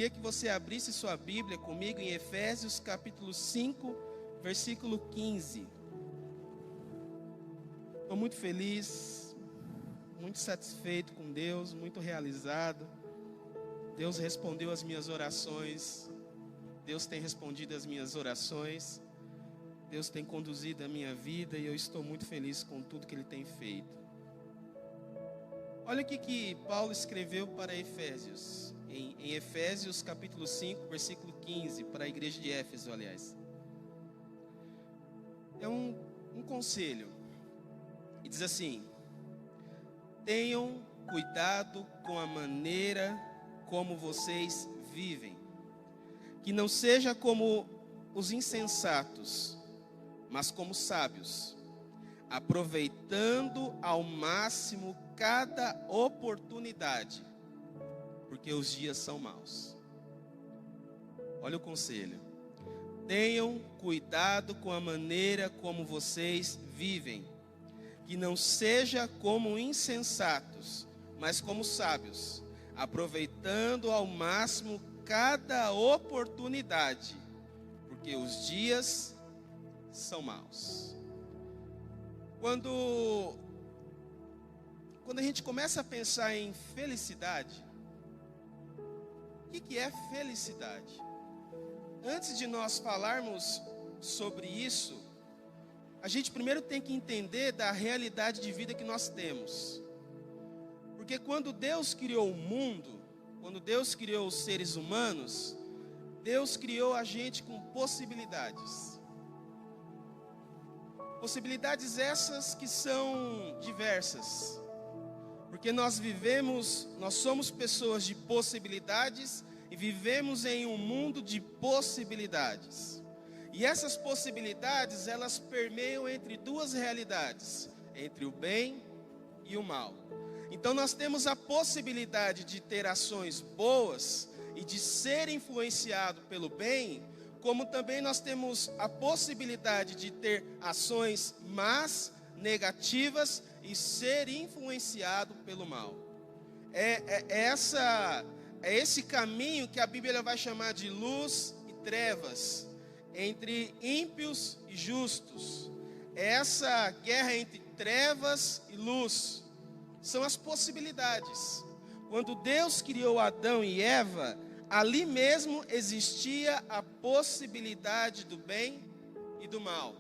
Queria que você abrisse sua Bíblia comigo em Efésios capítulo 5, versículo 15. Estou muito feliz, muito satisfeito com Deus, muito realizado. Deus respondeu as minhas orações. Deus tem respondido as minhas orações. Deus tem conduzido a minha vida e eu estou muito feliz com tudo que Ele tem feito. Olha o que Paulo escreveu para Efésios, em Efésios capítulo 5, versículo 15, para a igreja de Éfeso, aliás. É um conselho, e diz assim: tenham cuidado com a maneira como vocês vivem, que não seja como os insensatos, mas como sábios, aproveitando ao máximo cada oportunidade, porque os dias são maus. Olha o conselho: tenham cuidado com a maneira como vocês vivem, que não seja como insensatos, mas como sábios, aproveitando ao máximo cada oportunidade, porque os dias são maus. Quando a gente começa a pensar em felicidade, o que é felicidade? Antes de nós falarmos sobre isso, a gente primeiro tem que entender da realidade de vida que nós temos. Porque quando Deus criou o mundo, quando Deus criou os seres humanos, Deus criou a gente com possibilidades. Possibilidades essas que são diversas. Porque nós somos pessoas de possibilidades e vivemos em um mundo de possibilidades. E essas possibilidades, elas permeiam entre duas realidades, entre o bem e o mal. Então nós temos a possibilidade de ter ações boas e de ser influenciado pelo bem, como também nós temos a possibilidade de ter ações más, negativas e ser influenciado pelo mal. É esse caminho que a Bíblia vai chamar de luz e trevas, entre ímpios e justos. Essa guerra entre trevas e luz são as possibilidades. Quando Deus criou Adão e Eva, ali mesmo existia a possibilidade do bem e do mal.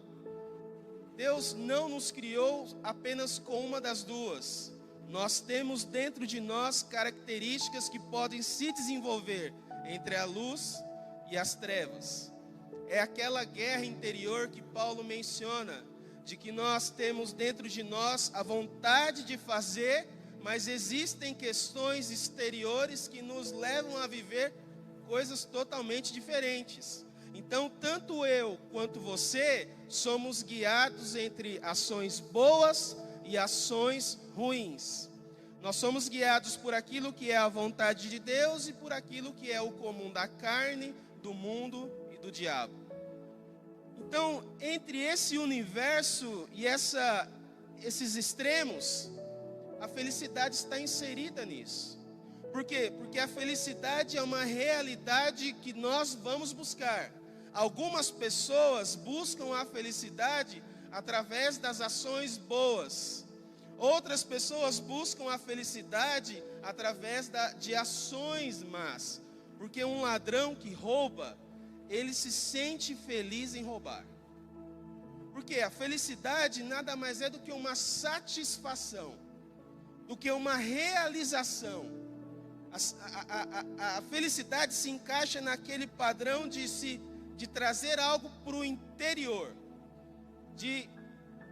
Deus não nos criou apenas com uma das duas. Nós temos dentro de nós características que podem se desenvolver entre a luz e as trevas. É aquela guerra interior que Paulo menciona, de que nós temos dentro de nós a vontade de fazer, mas existem questões exteriores que nos levam a viver coisas totalmente diferentes. Então, tanto eu quanto você somos guiados entre ações boas e ações ruins. Nós somos guiados por aquilo que é a vontade de Deus e por aquilo que é o comum da carne, do mundo e do diabo. Então, entre esse universo e esses extremos, a felicidade está inserida nisso. Por quê? Porque a felicidade é uma realidade que nós vamos buscar. Algumas pessoas buscam a felicidade através das ações boas. Outras pessoas buscam a felicidade através de ações más. Porque um ladrão que rouba, ele se sente feliz em roubar. Porque a felicidade nada mais é do que uma satisfação, do que uma realização. A felicidade se encaixa naquele padrão de trazer algo para o interior, de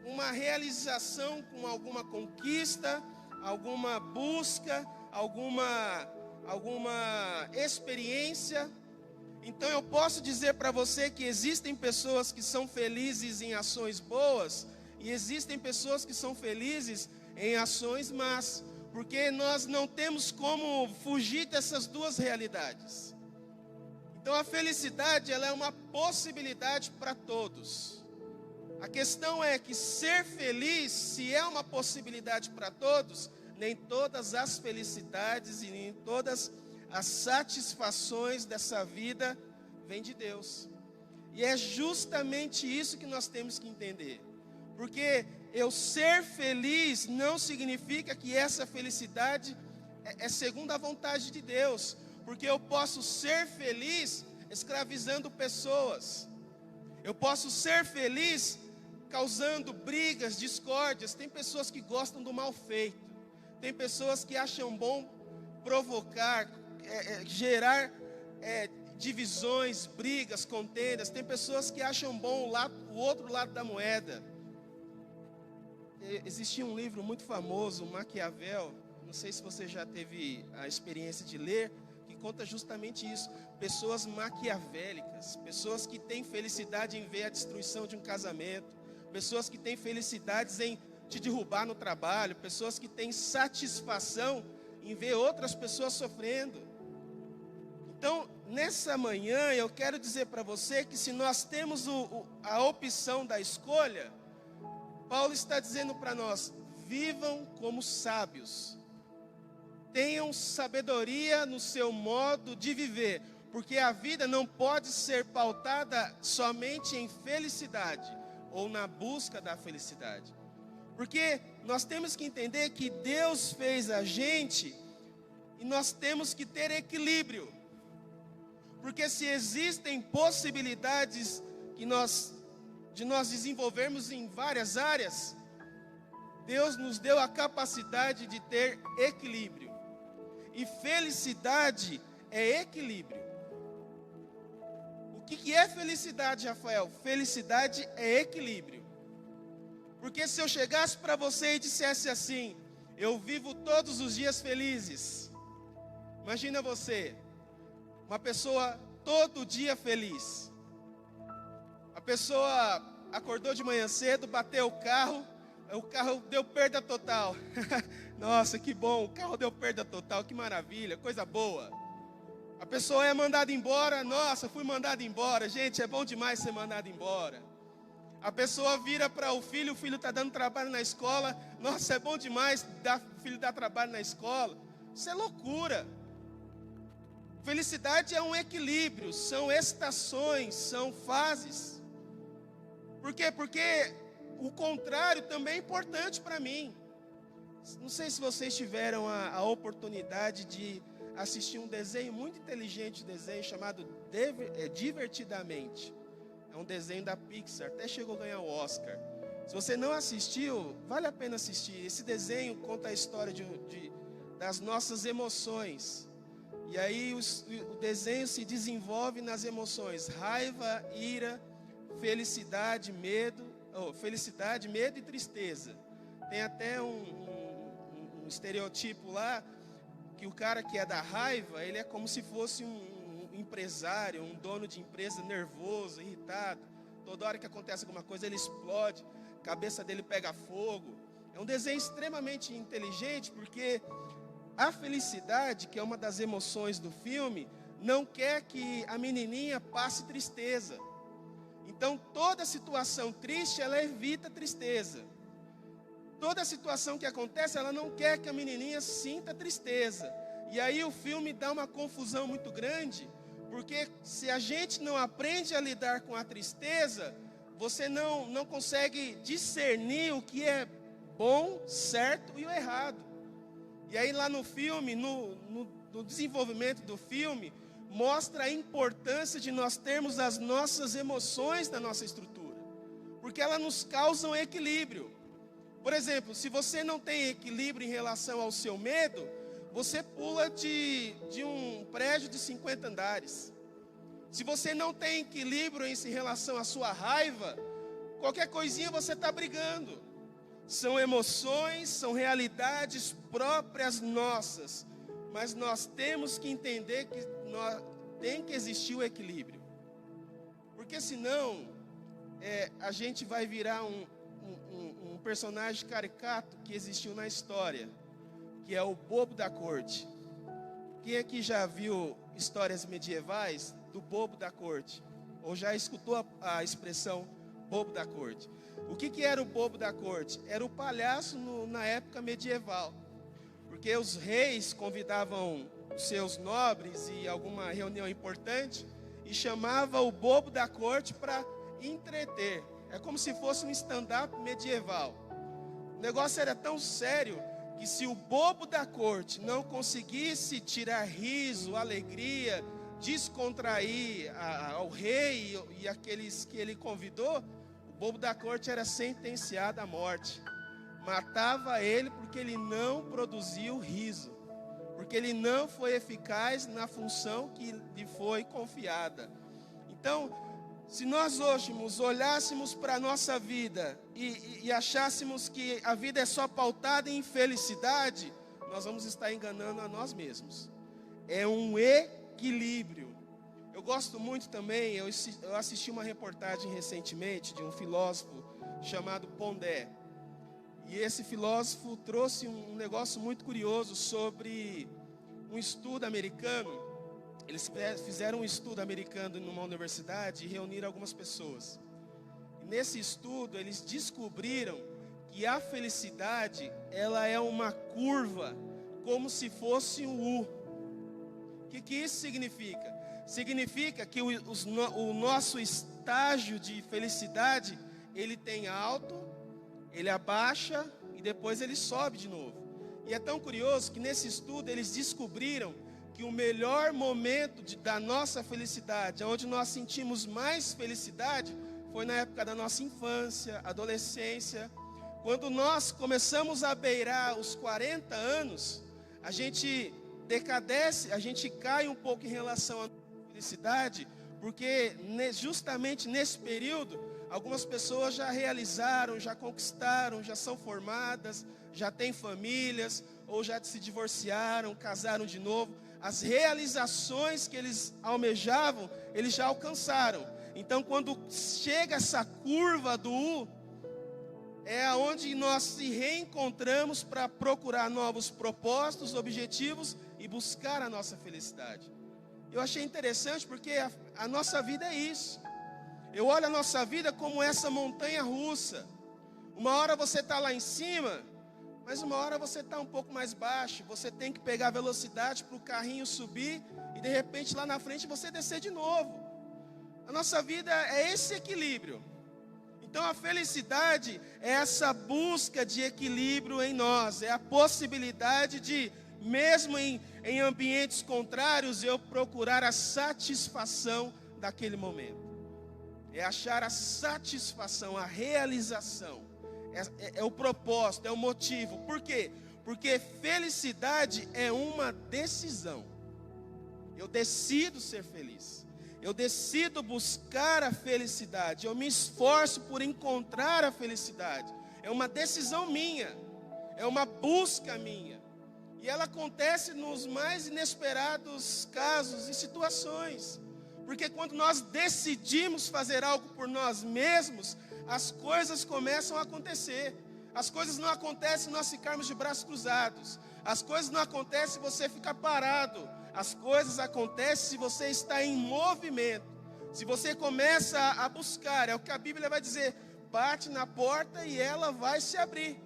uma realização com alguma conquista, alguma busca, alguma experiência. Então eu posso dizer para você que existem pessoas que são felizes em ações boas e existem pessoas que são felizes em ações más, porque nós não temos como fugir dessas duas realidades. Então a felicidade, ela é uma possibilidade para todos. A questão é que ser feliz, se é uma possibilidade para todos, nem todas as felicidades e nem todas as satisfações dessa vida vêm de Deus. E é justamente isso que nós temos que entender. Porque eu ser feliz não significa que essa felicidade é segundo a vontade de Deus. Porque eu posso ser feliz escravizando pessoas. Eu posso ser feliz causando brigas, discórdias. Tem pessoas que gostam do mal feito. Tem pessoas que acham bom provocar, gerar divisões, brigas, contendas. Tem pessoas que acham bom o outro lado da moeda. Existia um livro muito famoso, Maquiavel. Não sei se você já teve a experiência de ler, que conta justamente isso. Pessoas maquiavélicas, pessoas que têm felicidade em ver a destruição de um casamento, pessoas que têm felicidades em te derrubar no trabalho, pessoas que têm satisfação em ver outras pessoas sofrendo. Então, nessa manhã, eu quero dizer para você que se nós temos a opção da escolha, Paulo está dizendo para nós: vivam como sábios. Tenham sabedoria no seu modo de viver, porque a vida não pode ser pautada somente em felicidade ou na busca da felicidade. Porque nós temos que entender que Deus fez a gente e nós temos que ter equilíbrio. Porque se existem possibilidades de nós desenvolvermos em várias áreas, Deus nos deu a capacidade de ter equilíbrio. E felicidade é equilíbrio. O que é felicidade, Rafael? Felicidade é equilíbrio. Porque se eu chegasse para você e dissesse assim: eu vivo todos os dias felizes. Imagina você, uma pessoa todo dia feliz. A pessoa acordou de manhã cedo, bateu o carro deu perda total. Nossa, que bom, o carro deu perda total, que maravilha, coisa boa. A pessoa é mandada embora, nossa, fui mandado embora. Gente, é bom demais ser mandado embora. A pessoa vira para o filho está dando trabalho na escola. Nossa, é bom demais o filho dar trabalho na escola. Isso é loucura. Felicidade é um equilíbrio, são estações, são fases. Por quê? Porque o contrário também é importante para mim. Não sei se vocês tiveram a oportunidade de assistir um desenho muito inteligente, chamado Divertidamente. É um desenho da Pixar, até chegou a ganhar o Oscar. Se você não assistiu, vale a pena assistir. Esse desenho conta a história das nossas emoções. E aí o desenho se desenvolve nas emoções: raiva, ira, felicidade, medo e tristeza. Tem até um estereotipo lá, que o cara que é da raiva, ele é como se fosse um empresário, um dono de empresa nervoso, irritado. Toda hora que acontece alguma coisa, ele explode, a cabeça dele pega fogo. É um desenho extremamente inteligente, porque a felicidade, que é uma das emoções do filme, não quer que a menininha passe tristeza. Então, toda situação triste, ela evita tristeza. Toda situação que acontece, ela não quer que a menininha sinta tristeza. E aí o filme dá uma confusão muito grande, porque se a gente não aprende a lidar com a tristeza, você não consegue discernir o que é bom, certo e o errado. E aí lá no filme, no desenvolvimento do filme, mostra a importância de nós termos as nossas emoções na nossa estrutura, porque elas nos causam equilíbrio. Por exemplo, se você não tem equilíbrio em relação ao seu medo, você pula de um prédio de 50 andares. Se você não tem equilíbrio em relação à sua raiva, qualquer coisinha você está brigando. São emoções, são realidades próprias nossas, mas nós temos que entender que tem que existir o equilíbrio, porque senão a gente vai virar um personagem caricato que existiu na história, que é o bobo da corte. Quem aqui já viu histórias medievais do bobo da corte? Ou já escutou a expressão bobo da corte? O que era o bobo da corte? Era o palhaço na época medieval. Porque os reis convidavam os seus nobres e alguma reunião importante e chamava o bobo da corte para entreter. É como se fosse um stand-up medieval. O negócio era tão sério que se o bobo da corte não conseguisse tirar riso, alegria, descontrair ao rei e aqueles que ele convidou, o bobo da corte era sentenciado à morte. Matava ele porque ele não produziu riso, porque ele não foi eficaz na função que lhe foi confiada. Então, se nós hoje olhássemos para a nossa vida e achássemos que a vida é só pautada em felicidade, nós vamos estar enganando a nós mesmos. É um equilíbrio. Eu gosto muito também, eu assisti uma reportagem recentemente de um filósofo chamado Pondé. E esse filósofo trouxe um negócio muito curioso sobre um estudo americano. Eles fizeram um estudo americano numa universidade e reuniram algumas pessoas. E nesse estudo, eles descobriram que a felicidade, ela é uma curva, como se fosse um U. O que isso significa? Significa que o nosso estágio de felicidade, ele tem alto, ele abaixa e depois ele sobe de novo. E é tão curioso que nesse estudo eles descobriram que o melhor momento da nossa felicidade, onde nós sentimos mais felicidade, foi na época da nossa infância, adolescência. Quando nós começamos a beirar os 40 anos, a gente decadece, a gente cai um pouco em relação à felicidade, porque justamente nesse período, algumas pessoas já realizaram, já conquistaram, já são formadas, já têm famílias, ou já se divorciaram, casaram de novo. As realizações que eles almejavam, eles já alcançaram. Então, quando chega essa curva do U, é onde nós se reencontramos para procurar novos propósitos, objetivos e buscar a nossa felicidade. Eu achei interessante porque a nossa vida é isso. Eu olho a nossa vida como essa montanha russa. Uma hora você está lá em cima, mas uma hora você está um pouco mais baixo. Você tem que pegar velocidade para o carrinho subir e de repente lá na frente você descer de novo. A nossa vida é esse equilíbrio. Então a felicidade é essa busca de equilíbrio em nós. É a possibilidade de, mesmo em ambientes contrários, eu procurar a satisfação daquele momento. É achar a satisfação, a realização. É o propósito, é o motivo. Por quê? Porque felicidade é uma decisão. Eu decido ser feliz. Eu decido buscar a felicidade. Eu me esforço por encontrar a felicidade. É uma decisão minha. É uma busca minha. E ela acontece nos mais inesperados casos e situações. Porque quando nós decidimos fazer algo por nós mesmos, as coisas começam a acontecer. As coisas não acontecem se nós ficarmos de braços cruzados. As coisas não acontecem se você ficar parado. As coisas acontecem se você está em movimento. Se você começa a buscar, é o que a Bíblia vai dizer, bate na porta e ela vai se abrir.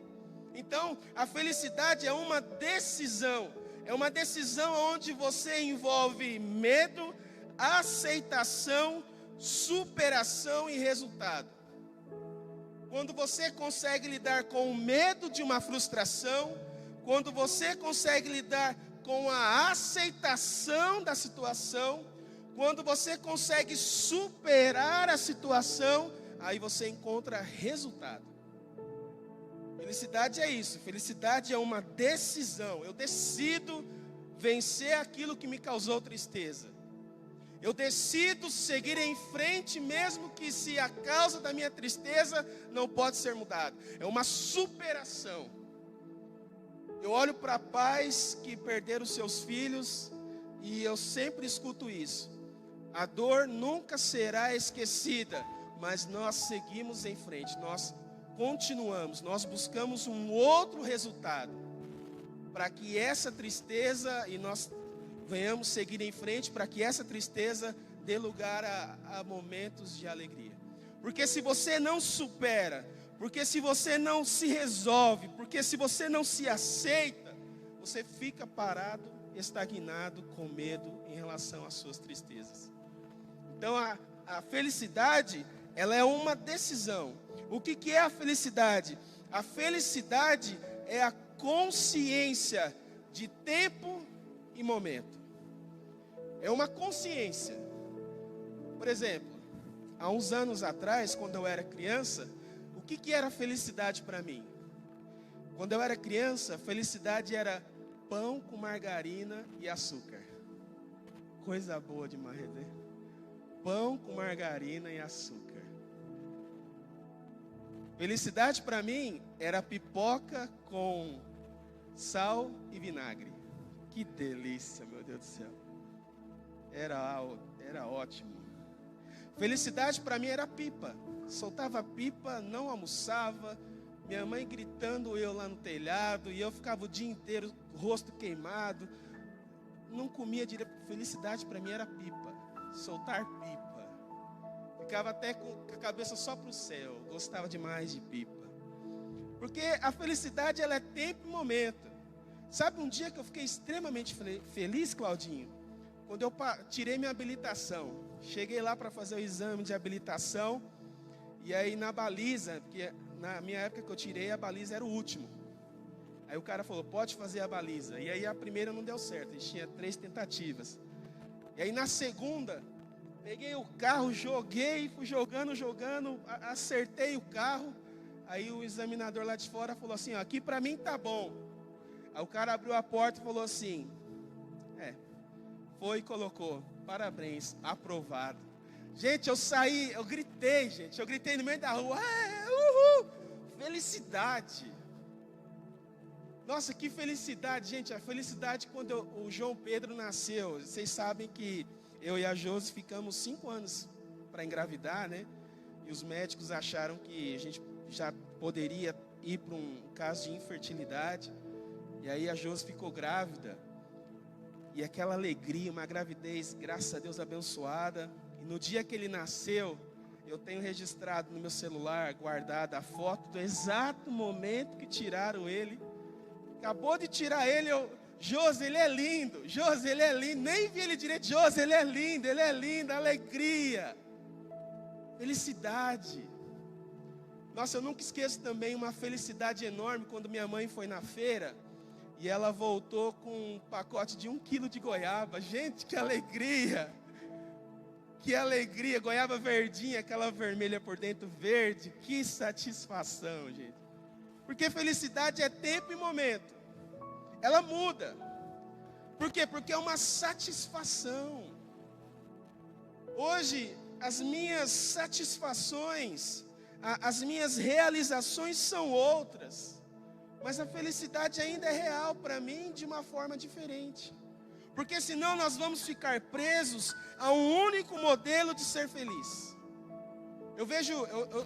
Então, a felicidade é uma decisão. É uma decisão onde você envolve medo, aceitação, superação e resultado. Quando você consegue lidar com o medo de uma frustração, quando você consegue lidar com a aceitação da situação, quando você consegue superar a situação, aí você encontra resultado. Felicidade é isso, felicidade é uma decisão. Eu decido vencer aquilo que me causou tristeza. Eu decido seguir em frente, mesmo que se a causa da minha tristeza não pode ser mudada. É uma superação. Eu olho para pais que perderam seus filhos e eu sempre escuto isso. A dor nunca será esquecida, mas nós seguimos em frente, nós continuamos, nós buscamos um outro resultado para que essa tristeza e nós venhamos seguir em frente para que essa tristeza dê lugar a momentos de alegria. Porque se você não supera, porque se você não se resolve, porque se você não se aceita, você fica parado estagnado, com medo em relação às suas tristezas. Então a felicidade, ela é uma decisão. O que é a felicidade? A felicidade é a consciência de tempo e momento. É uma consciência. Por exemplo, há uns anos atrás, quando eu era criança, o que era felicidade para mim? Quando eu era criança, felicidade era pão com margarina e açúcar. Coisa boa demais, né? Pão com margarina e açúcar. Felicidade para mim era pipoca com sal e vinagre. Que delícia, meu Deus do céu. Era ótimo. Felicidade para mim era pipa. Soltava pipa, não almoçava. Minha mãe gritando, eu lá no telhado. E eu ficava o dia inteiro, rosto queimado. Não comia direito. Felicidade para mim era pipa. Soltar pipa. Ficava até com a cabeça só para o céu. Gostava demais de pipa. Porque a felicidade, ela é tempo e momento. Sabe um dia que eu fiquei extremamente feliz, Claudinho? Quando eu tirei minha habilitação. Cheguei lá para fazer o exame de habilitação. E aí na baliza, porque na minha época que eu tirei, a baliza era o último. Aí o cara falou, pode fazer a baliza. E aí a primeira não deu certo, a gente tinha 3 tentativas. E aí na segunda, peguei o carro, joguei, fui jogando, acertei o carro. Aí o examinador lá de fora falou assim, ó, aqui pra mim tá bom. Aí o cara abriu a porta e falou assim, foi e colocou, parabéns, aprovado. Gente, eu saí, eu gritei no meio da rua, uhul, felicidade. Nossa, que felicidade, gente, a felicidade quando o João Pedro nasceu. Vocês sabem que eu e a Josi ficamos 5 anos para engravidar, né? E os médicos acharam que a gente já poderia ir para um caso de infertilidade. E aí a Josi ficou grávida. E aquela alegria, uma gravidez, graças a Deus, abençoada. E no dia que ele nasceu, eu tenho registrado no meu celular, guardada a foto do exato momento que tiraram ele. Acabou de tirar ele, Josi, ele é lindo, Josi, ele é lindo. Nem vi ele direito, Josi, ele é lindo, alegria, felicidade. Nossa, eu nunca esqueço também uma felicidade enorme quando minha mãe foi na feira. E ela voltou com um pacote de 1 quilo de goiaba. Gente, que alegria! Que alegria! Goiaba verdinha, aquela vermelha por dentro verde. Que satisfação, gente. Porque felicidade é tempo e momento. Ela muda. Por quê? Porque é uma satisfação. Hoje, as minhas satisfações, as minhas realizações são outras. Mas a felicidade ainda é real para mim de uma forma diferente. Porque senão nós vamos ficar presos a um único modelo de ser feliz. Eu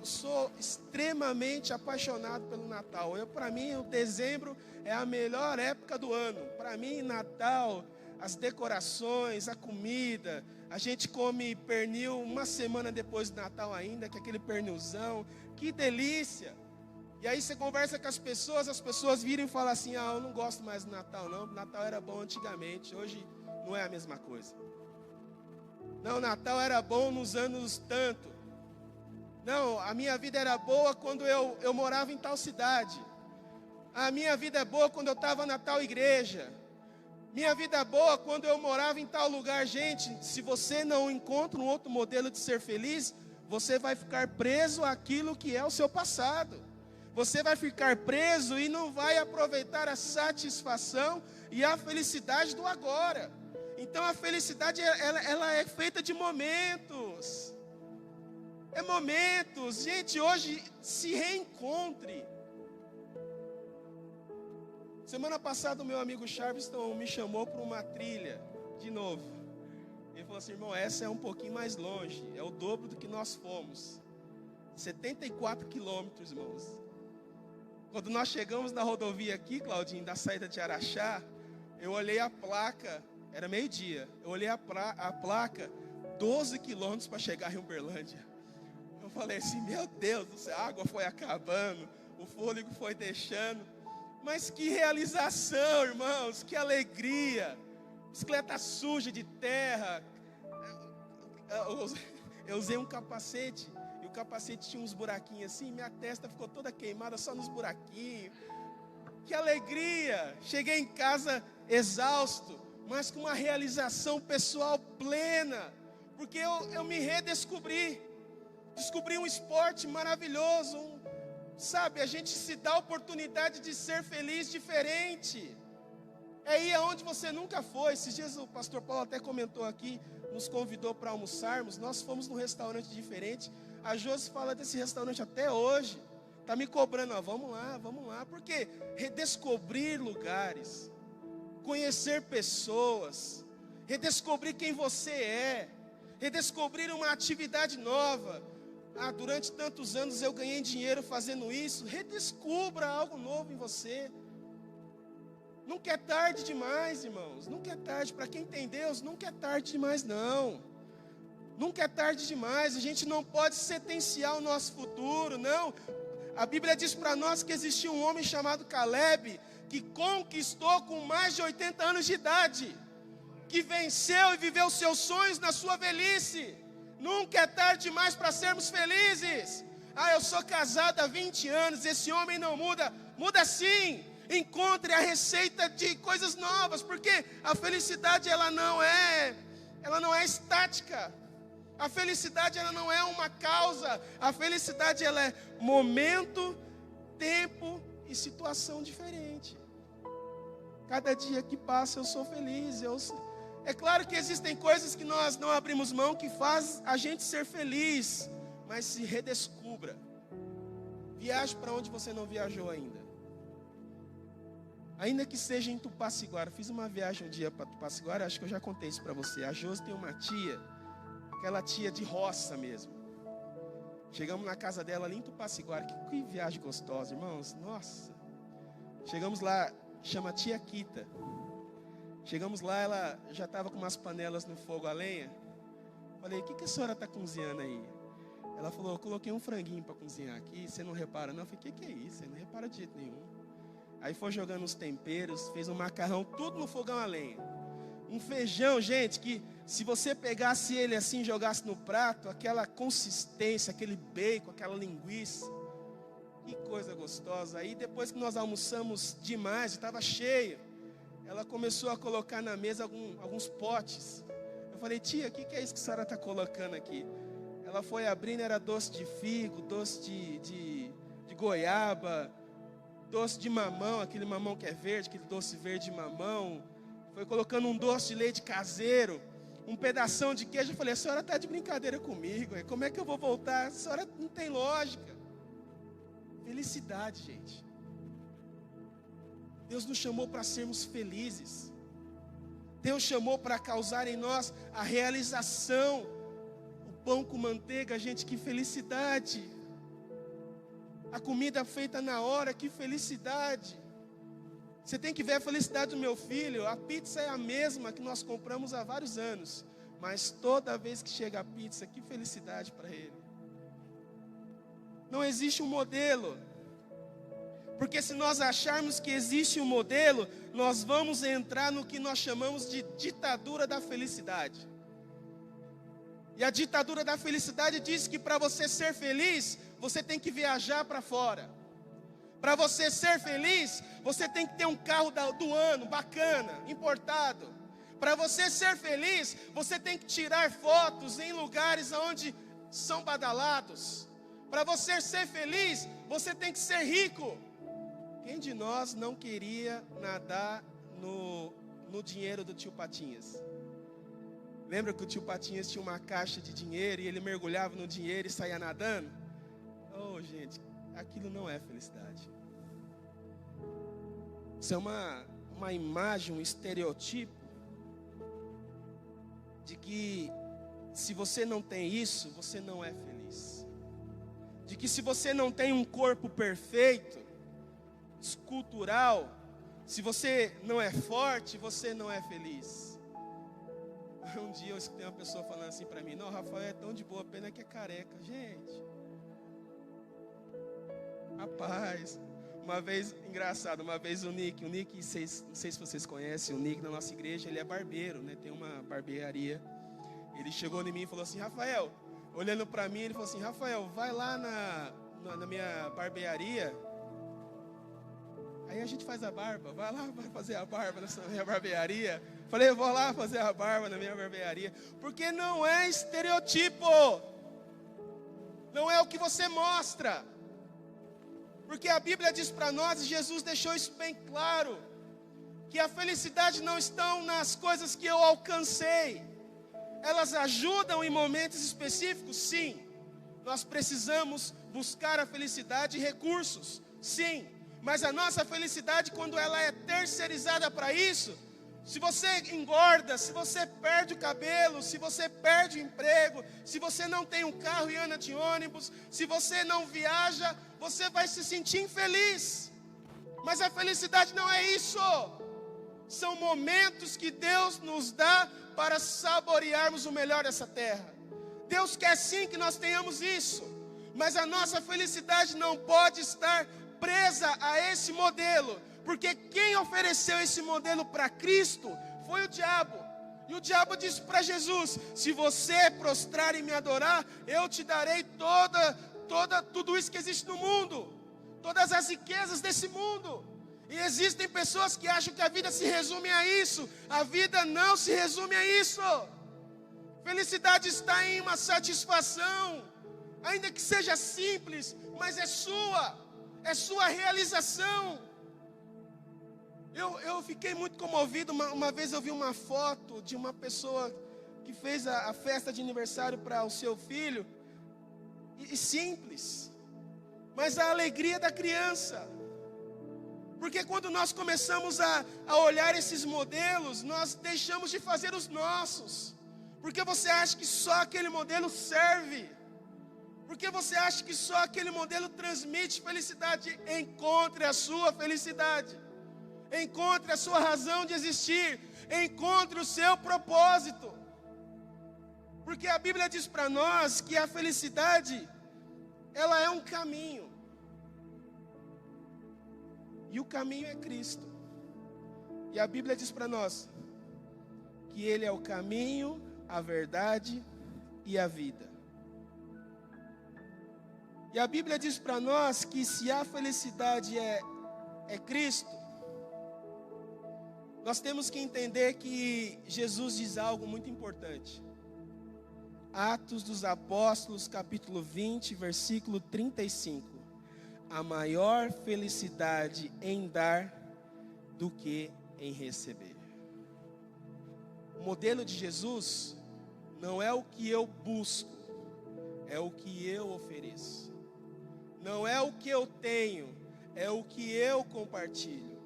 sou extremamente apaixonado pelo Natal. Para mim, o dezembro é a melhor época do ano. Para mim, Natal, as decorações, a comida. A gente come pernil 1 semana depois do Natal ainda, que é aquele pernilzão. Que delícia! E aí você conversa com as pessoas viram e falam assim, eu não gosto mais do Natal não, o Natal era bom antigamente, hoje não é a mesma coisa. Não, Natal era bom nos anos tanto. Não, a minha vida era boa quando eu morava em tal cidade. A minha vida é boa quando eu estava na tal igreja. Minha vida é boa quando eu morava em tal lugar. Gente, se você não encontra um outro modelo de ser feliz, você vai ficar preso àquilo que é o seu passado. Você vai ficar preso e não vai aproveitar a satisfação e a felicidade do agora. Então a felicidade, ela é feita de momentos. É momentos. Gente, hoje se reencontre. Semana passada o meu amigo Charleston me chamou para uma trilha, de novo. Ele falou assim, irmão, essa é um pouquinho mais longe, é o dobro do que nós fomos. 74 quilômetros, irmãos. Quando nós chegamos na rodovia aqui, Claudinho, da saída de Araxá, eu olhei a placa, era meio-dia, eu olhei a placa, 12 quilômetros para chegar em Uberlândia. Eu falei assim, meu Deus do céu, a água foi acabando, o fôlego foi deixando. Mas que realização, irmãos, que alegria. bicicleta suja de terra. Eu usei um capacete, e o capacete tinha uns buraquinhos assim, minha testa ficou toda queimada só nos buraquinhos. Que alegria! Cheguei em casa exausto, mas com uma realização pessoal plena, porque eu me redescobri. Descobri um esporte maravilhoso, sabe, a gente se dá a oportunidade de ser feliz diferente. É ir aonde você nunca foi. Esses dias o pastor Paulo até comentou aqui, nos convidou para almoçarmos. Nós fomos num restaurante diferente. A Josi fala desse restaurante até hoje. Está me cobrando, ó, vamos lá. Por quê? Redescobrir lugares, conhecer pessoas, redescobrir quem você é, redescobrir uma atividade nova. Durante tantos anos eu ganhei dinheiro fazendo isso. Redescubra algo novo em você. Nunca é tarde demais, irmãos. Nunca é tarde. Para quem tem Deus, nunca é tarde demais, não. Nunca é tarde demais. A gente não pode sentenciar o nosso futuro, não. A Bíblia diz para nós que existia um homem chamado Caleb, que conquistou com mais de 80 anos de idade, que venceu e viveu seus sonhos na sua velhice. Nunca é tarde demais para sermos felizes. Eu sou casado há 20 anos, esse homem não muda. Muda sim. Encontre a receita de coisas novas, porque a felicidade ela não é estática. A felicidade ela não é uma causa. A felicidade ela é momento, tempo e situação diferente. Cada dia que passa eu sou feliz. É claro que existem coisas que nós não abrimos mão, que faz a gente ser feliz, mas se redescubra. Viaje para onde você não viajou ainda. Ainda que seja em Tupaciguara. Fiz uma viagem um dia para Tupaciguara, acho que eu já contei isso para você. A Josi tem uma tia, aquela tia de roça mesmo. Chegamos na casa dela ali em Tupaciguara. Que viagem gostosa, irmãos. Nossa. Chegamos lá, chama tia Kita. Chegamos lá, ela já estava com umas panelas no fogo a lenha. Falei, o que a senhora está cozinhando aí? Ela falou, eu coloquei um franguinho para cozinhar aqui, você não repara não? Eu falei, que é isso? Você não repara de jeito nenhum. Aí foi jogando os temperos, fez um macarrão, tudo no fogão a lenha. Um feijão, gente, que se você pegasse ele assim e jogasse no prato, aquela consistência, aquele bacon, aquela linguiça, que coisa gostosa. Aí depois que nós almoçamos demais, estava cheio, ela começou a colocar na mesa alguns potes. Eu falei, tia, o que é isso que a senhora está colocando aqui? Ela foi abrindo, era doce de figo, doce de goiaba, doce de mamão, aquele mamão que é verde, aquele doce verde de mamão. Foi colocando um doce de leite caseiro, um pedação de queijo. Eu falei, a senhora está de brincadeira comigo, como é que eu vou voltar? A senhora não tem lógica. Felicidade, gente. Deus nos chamou para sermos felizes. Deus chamou para causar em nós a realização. O pão com manteiga, gente, que felicidade. A comida feita na hora, que felicidade. Você tem que ver a felicidade do meu filho. A pizza é a mesma que nós compramos há vários anos, mas toda vez que chega a pizza, que felicidade para ele. Não existe um modelo, porque se nós acharmos que existe um modelo, nós vamos entrar no que nós chamamos de ditadura da felicidade. E a ditadura da felicidade diz que para você ser feliz, você tem que viajar para fora. Para você ser feliz, você tem que ter um carro do ano, bacana, importado. Para você ser feliz, você tem que tirar fotos em lugares onde são badalados. Para você ser feliz, você tem que ser rico. Quem de nós não queria nadar no dinheiro do tio Patinhas? Lembra que o tio Patinhas tinha uma caixa de dinheiro e ele mergulhava no dinheiro e saía nadando? Oh, gente, aquilo não é felicidade. Isso é uma imagem, um estereotipo de que se você não tem isso, você não é feliz. De que se você não tem um corpo perfeito, escultural, se você não é forte, você não é feliz. Um dia eu escutei uma pessoa falando assim para mim, não, Rafael é tão de boa, pena que é careca. Gente, rapaz, Uma vez, engraçado, uma vez o Nick, não sei se vocês conhecem, o Nick na nossa igreja, ele é barbeiro, né? Tem uma barbearia. Ele chegou em mim e falou assim, Rafael, olhando para mim, ele falou assim, Rafael, vai lá na minha barbearia. Aí a gente faz a barba, vai lá, vai fazer a barba na minha barbearia. Falei, eu vou lá fazer a barba na minha barbearia. Porque não é estereotipo. Não é o que você mostra. Porque a Bíblia diz para nós, e Jesus deixou isso bem claro, que a felicidade não está nas coisas que eu alcancei. Elas ajudam em momentos específicos? Sim. Nós precisamos buscar a felicidade e recursos? Sim. Mas a nossa felicidade, quando ela é terceirizada para isso, se você engorda, se você perde o cabelo, se você perde o emprego, se você não tem um carro e anda de ônibus, se você não viaja, você vai se sentir infeliz. Mas a felicidade não é isso. São momentos que Deus nos dá para saborearmos o melhor dessa terra. Deus quer sim que nós tenhamos isso, mas a nossa felicidade não pode estar presa a esse modelo, porque quem ofereceu esse modelo para Cristo foi o diabo. E o diabo disse para Jesus, se você prostrar e me adorar, eu te darei tudo isso que existe no mundo, todas as riquezas desse mundo. E existem pessoas que acham que a vida se resume a isso. A vida não se resume a isso. Felicidade está em uma satisfação, ainda que seja simples, mas é sua realização. Eu fiquei muito comovido, uma vez eu vi uma foto de uma pessoa que fez a festa de aniversário para o seu filho, e simples, mas a alegria da criança. Porque quando nós começamos a olhar esses modelos, nós deixamos de fazer os nossos. Porque você acha que só aquele modelo serve. Porque você acha que só aquele modelo transmite felicidade. Encontre a sua felicidade. Encontre a sua razão de existir. Encontre o seu propósito. Porque a Bíblia diz para nós que a felicidade, ela é um caminho. E o caminho é Cristo. E a Bíblia diz para nós que Ele é o caminho, a verdade e a vida. E a Bíblia diz para nós que se a felicidade é Cristo, nós temos que entender que Jesus diz algo muito importante. Atos dos Apóstolos, capítulo 20, versículo 35. A maior felicidade em dar do que em receber. O modelo de Jesus não é o que eu busco, é o que eu ofereço. Não é o que eu tenho, é o que eu compartilho.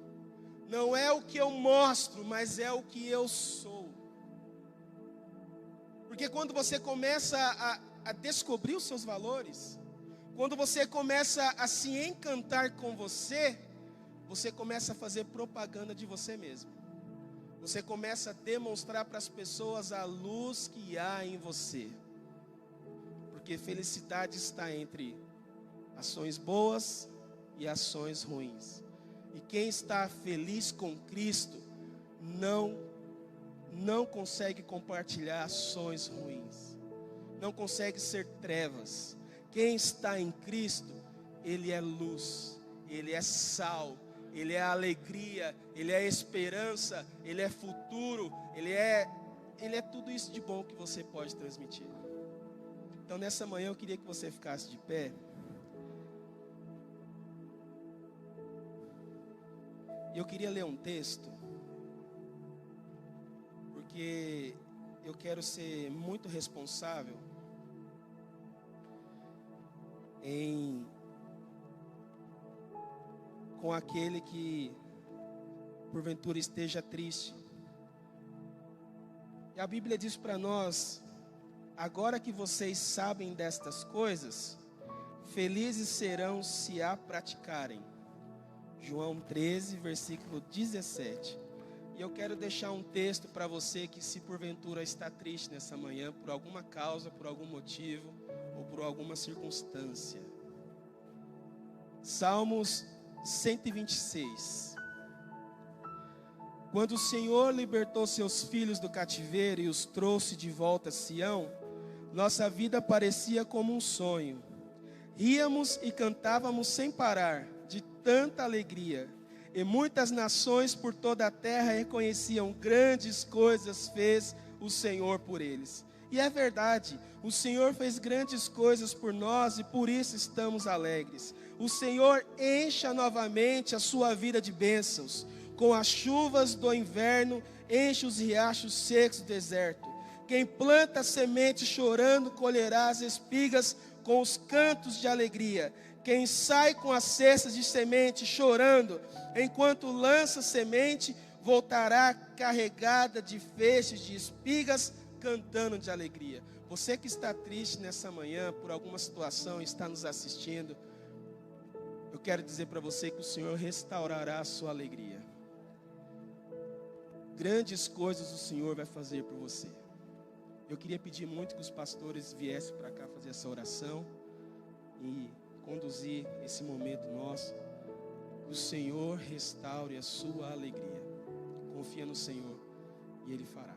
Não é o que eu mostro, mas é o que eu sou. Porque quando você começa a descobrir os seus valores, quando você começa a se encantar com você começa a fazer propaganda de você mesmo. Você começa a demonstrar para as pessoas a luz que há em você. Porque felicidade está entre ações boas e ações ruins. E quem está feliz com Cristo não consegue compartilhar ações ruins. Não consegue ser trevas. Quem está em Cristo, Ele é luz, Ele é sal, Ele é alegria, Ele é esperança, Ele é futuro, Ele é tudo isso de bom que você pode transmitir. Então nessa manhã eu queria que você ficasse de pé. Eu queria ler um texto, porque eu quero ser muito responsável com aquele que porventura esteja triste. E a Bíblia diz para nós: agora que vocês sabem destas coisas, felizes serão se a praticarem. João 13, versículo 17. E eu quero deixar um texto para você que, se porventura está triste nessa manhã, por alguma causa, por algum motivo, ou por alguma circunstância. Salmos 126. Quando o Senhor libertou seus filhos do cativeiro e os trouxe de volta a Sião, nossa vida parecia como um sonho. Ríamos e cantávamos sem parar, de tanta alegria. E muitas nações por toda a terra reconheciam grandes coisas fez o Senhor por eles. E é verdade, o Senhor fez grandes coisas por nós e por isso estamos alegres. O Senhor encha novamente a sua vida de bênçãos. Com as chuvas do inverno, enche os riachos secos do deserto. Quem planta semente chorando, colherá as espigas com os cantos de alegria. Quem sai com as cestas de semente chorando, enquanto lança semente, voltará carregada de feixes de espigas, cantando de alegria. Você que está triste nessa manhã por alguma situação e está nos assistindo, eu quero dizer para você que o Senhor restaurará a sua alegria. Grandes coisas o Senhor vai fazer por você. Eu queria pedir muito que os pastores viessem para cá fazer essa oração e conduzir esse momento nosso. O Senhor restaure a sua alegria. Confia no Senhor e Ele fará.